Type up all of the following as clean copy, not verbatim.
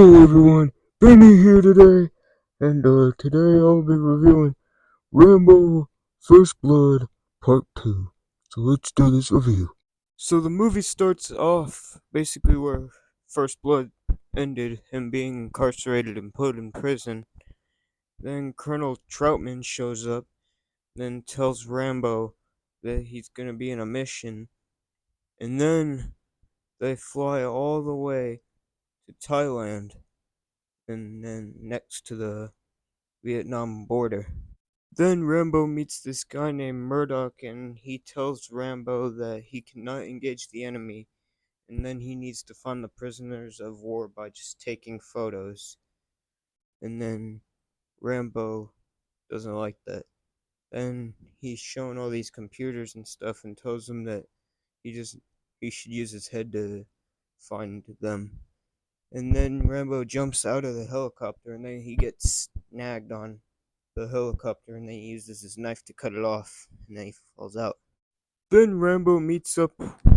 Hello everyone, Benny here today, and today I'll be reviewing Rambo First Blood Part 2. So let's do this review. So the movie starts off basically where First Blood ended, him being incarcerated and put in prison. Then Colonel Troutman shows up, then tells Rambo that he's gonna be in a mission, and then they fly all the way to Thailand and then next to the Vietnam border. Then Rambo meets this guy named Murdoch, and he tells Rambo that he cannot engage the enemy, and then he needs to find the prisoners of war by just taking photos. And then Rambo doesn't like that. Then he's shown all these computers and stuff and tells him that he should use his head to find them. And then Rambo jumps out of the helicopter, and then he gets snagged on the helicopter, and then he uses his knife to cut it off, and then he falls out. Then Rambo meets up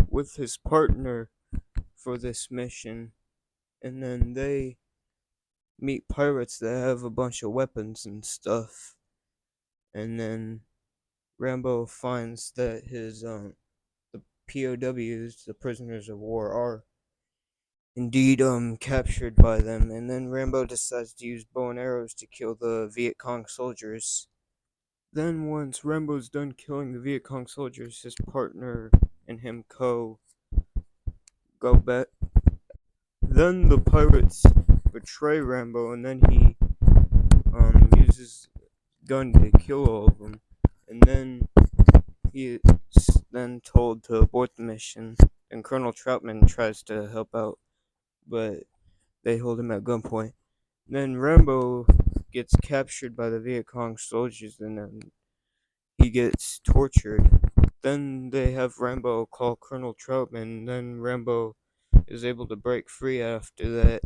with his partner for this mission, and then they meet pirates that have a bunch of weapons and stuff. And then Rambo finds that the POWs, the prisoners of war, are indeed captured by them, and then Rambo decides to use bow and arrows to kill the Viet Cong soldiers. Then once Rambo's done killing the Viet Cong soldiers, his partner and him go back. Then the pirates betray Rambo, and then he uses gun to kill all of them, and then he is then told to abort the mission. And Colonel Troutman tries to help out, but they hold him at gunpoint. Then Rambo gets captured by the Viet Cong soldiers, and then he gets tortured. Then they have Rambo call Colonel Troutman, and then Rambo is able to break free after that.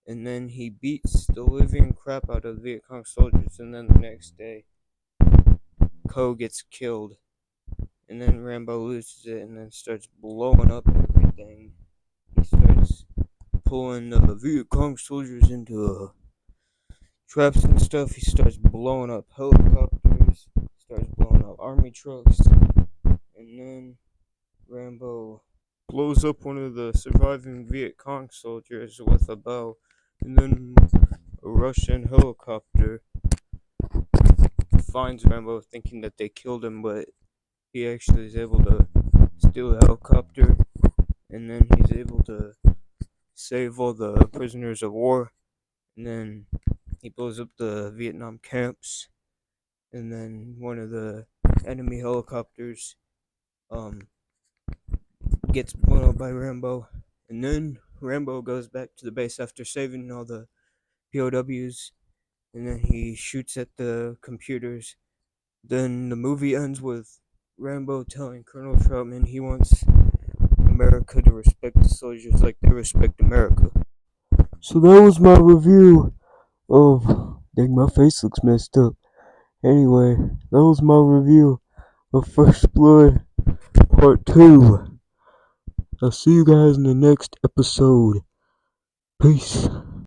And then he beats the living crap out of the Viet Cong soldiers, and then the next day, Ko gets killed. And then Rambo loses it and then starts blowing up everything. He starts pulling the Viet Cong soldiers into traps and stuff. He starts blowing up helicopters, starts blowing up army trucks, and then Rambo blows up one of the surviving Viet Cong soldiers with a bow, and then a Russian helicopter finds Rambo thinking that they killed him, but he actually is able to steal the helicopter, and then he's able to save all the prisoners of war, and then he blows up the Vietnam camps, and then one of the enemy helicopters gets blown up by Rambo, and then Rambo goes back to the base after saving all the POWs, and then he shoots at the computers. Then the movie ends with Rambo telling Colonel Troutman he wants America to respect the soldiers like they respect America. So that was my review of. Dang, my face looks messed up. Anyway, that was my review of First Blood Part 2. I'll see you guys in the next episode. Peace.